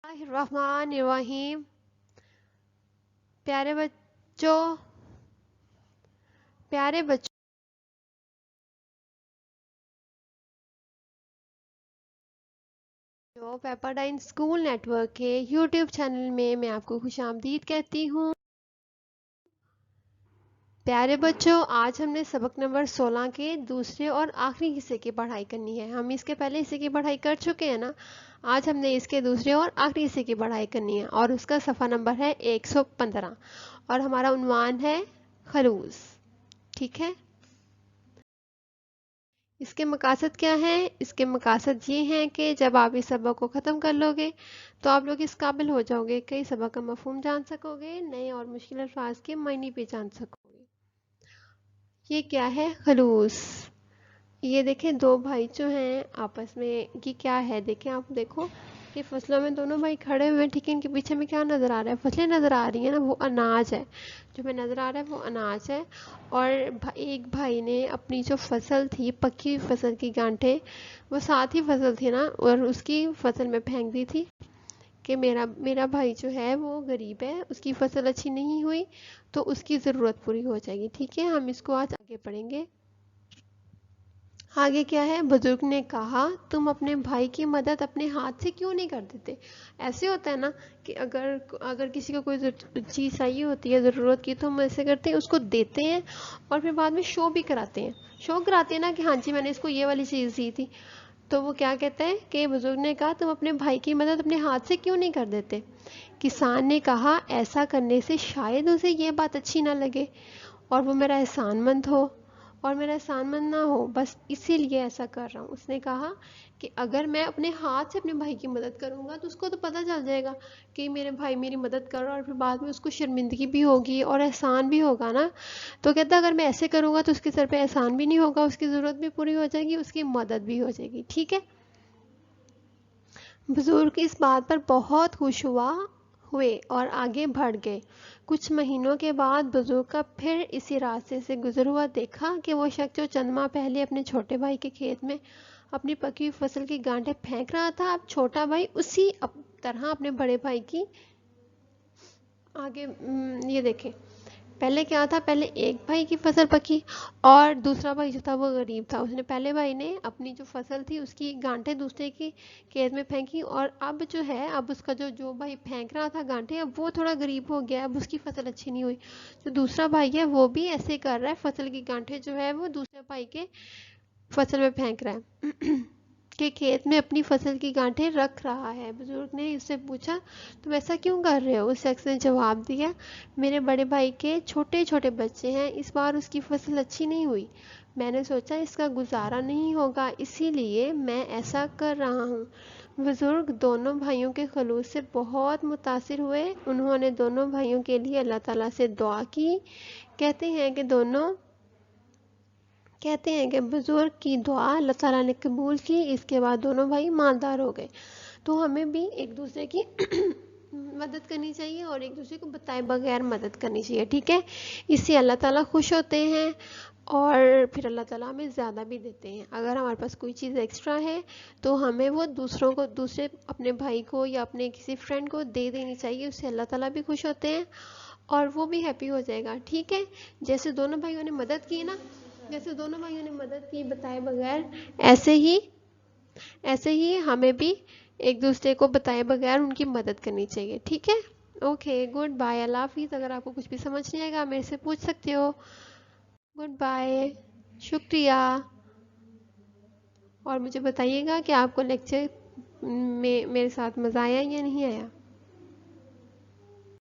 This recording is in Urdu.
الرحمن الرحیم۔ پیارے بچوں پیپرڈائن اسکول نیٹ ورک کے یوٹیوب چینل میں آپ کو خوش آمدید کہتی ہوں۔ پیارے بچوں، آج ہم نے سبق نمبر 16 کے دوسرے اور آخری حصے کی پڑھائی کرنی ہے۔ ہم اس کے پہلے حصے کی پڑھائی کر چکے ہیں نا، آج ہم نے اس کے دوسرے اور آخری حصے کی پڑھائی کرنی ہے اور اس کا صفحہ نمبر ہے 115 اور ہمارا عنوان ہے خلوص۔ ٹھیک ہے، اس کے مقاصد کیا ہیں؟ اس کے مقاصد یہ ہیں کہ جب آپ اس سبق کو ختم کر لو گے تو آپ لوگ اس قابل ہو جاؤ گے، کئی سبق کا مفہوم جان سکو گے، نئے اور مشکل الفاظ کے معنی بھی جان سکو گے۔ یہ کیا ہے؟ خلوص۔ یہ دیکھیں دو بھائی جو ہیں آپس میں، یہ کیا ہے؟ دیکھیں، آپ دیکھو کہ فصلوں میں دونوں بھائی کھڑے ہوئے ہیں، ٹھیک ہے، ان کے پیچھے میں کیا نظر آ رہا ہے؟ فصلیں نظر آ رہی ہیں نا، وہ اناج ہے، جو ہمیں نظر آ رہا ہے وہ اناج ہے۔ اور ایک بھائی نے اپنی جو فصل تھی، پکی ہوئی فصل کی گانٹھیں، وہ ساتھ ہی فصل تھی نا، اور اس کی فصل میں پھینک دی تھی کہ میرا بھائی جو ہے وہ غریب ہے، اس کی فصل اچھی نہیں ہوئی تو اس کی ضرورت پوری ہو جائے گی۔ ٹھیک ہے، ہم اس کو آج آگے پڑھیں گے۔ آگے کیا ہے؟ بزرگ نے کہا، تم اپنے بھائی کی مدد اپنے ہاتھ سے کیوں نہیں کر دیتے؟ ایسے ہوتا ہے نا کہ اگر کسی کو کوئی چیز چاہیے ہوتی ہے ضرورت کی، تو ہم ایسے کرتے ہیں، اس کو دیتے ہیں اور پھر بعد میں شو بھی کراتے ہیں، نا کہ ہاں جی میں نے اس کو یہ والی چیز دی تھی۔ تو وہ کیا کہتے ہیں کہ بزرگ نے کہا، تم اپنے بھائی کی مدد اپنے ہاتھ سے کیوں نہیں کر دیتے؟ کسان نے کہا، ایسا کرنے سے شاید اسے یہ بات اچھی نہ لگے اور وہ میرا احسان مند نہ ہو، بس اسی لیے ایسا کر رہا ہوں۔ اس نے کہا کہ اگر میں اپنے ہاتھ سے اپنے بھائی کی مدد کروں گا تو اس کو تو پتہ چل جائے گا کہ میرے بھائی میری مدد کر رہا ہے، اور پھر بعد میں اس کو شرمندگی بھی ہوگی اور احسان بھی ہوگا نا۔ تو کہتا ہے اگر میں ایسے کروں گا تو اس کے سر پہ احسان بھی نہیں ہوگا، اس کی ضرورت بھی پوری ہو جائے گی، اس کی مدد بھی ہو جائے گی۔ ٹھیک ہے، بزرگ اس بات پر بہت خوش ہوئے اور آگے بڑھ گئے۔ کچھ مہینوں کے بعد بزرگ کا پھر اسی راستے سے گزر ہوا دیکھا کہ وہ شخص جو چند ماہ پہلے اپنے چھوٹے بھائی کے کھیت میں اپنی پکی ہوئی فصل کی گانٹیں پھینک رہا تھا، اب چھوٹا بھائی اسی طرح اپنے بڑے بھائی کی آگے یہ دیکھیں، پہلے کیا تھا؟ پہلے ایک بھائی کی فصل پکی اور دوسرا بھائی جو تھا وہ غریب تھا۔ اس نے پہلے بھائی نے اپنی جو فصل تھی اس کی گانٹیں دوسرے کی کھیت میں پھینکی، اور اب جو ہے اب اس کا جو بھائی پھینک رہا تھا گانٹیں، اب وہ تھوڑا غریب ہو گیا، اب اس کی فصل اچھی نہیں ہوئی۔ جو دوسرا بھائی ہے وہ بھی ایسے کر رہا ہے، فصل کی گانٹیں جو ہے وہ دوسرے بھائی کے فصل میں پھینک رہا ہے کہ کھیت میں اپنی فصل کی گانٹیں رکھ رہا ہے۔ بزرگ نے اس سے پوچھا، تم ایسا کیوں کر رہے ہو؟ اس شخص نے جواب دیا، میرے بڑے بھائی کے چھوٹے چھوٹے بچے ہیں، اس بار اس کی فصل اچھی نہیں ہوئی، میں نے سوچا اس کا گزارا نہیں ہوگا، اسی لیے میں ایسا کر رہا ہوں۔ بزرگ دونوں بھائیوں کے خلوص سے بہت متاثر ہوئے، انہوں نے دونوں بھائیوں کے لیے اللہ تعالیٰ سے دعا کی۔ کہتے ہیں کہ بزرگ کی دعا اللہ تعالیٰ نے قبول کی، اس کے بعد دونوں بھائی مالدار ہو گئے۔ تو ہمیں بھی ایک دوسرے کی مدد کرنی چاہیے اور ایک دوسرے کو بتائے بغیر مدد کرنی چاہیے۔ ٹھیک ہے، اس سے اللہ تعالیٰ خوش ہوتے ہیں اور پھر اللہ تعالیٰ ہمیں زیادہ بھی دیتے ہیں۔ اگر ہمارے پاس کوئی چیز ایکسٹرا ہے تو ہمیں وہ دوسرے اپنے بھائی کو یا اپنے کسی فرینڈ کو دے دینی چاہیے، اس سے اللہ تعالیٰ بھی خوش ہوتے ہیں اور وہ بھی ہیپی ہو جائے گا۔ ٹھیک ہے، جیسے دونوں بھائیوں نے مدد کی بتائے بغیر، ایسے ہی ہمیں بھی ایک دوسرے کو بتائے بغیر ان کی مدد کرنی چاہیے۔ ٹھیک ہے، اوکے، گڈ بائے، اللہ حافظ۔ اگر آپ کو کچھ بھی سمجھ نہیں آئے گا میرے سے پوچھ سکتے ہو۔ گڈ بائے، شکریہ، اور مجھے بتائیے گا کہ آپ کو لیکچر میں میرے ساتھ مزہ آیا یا نہیں آیا۔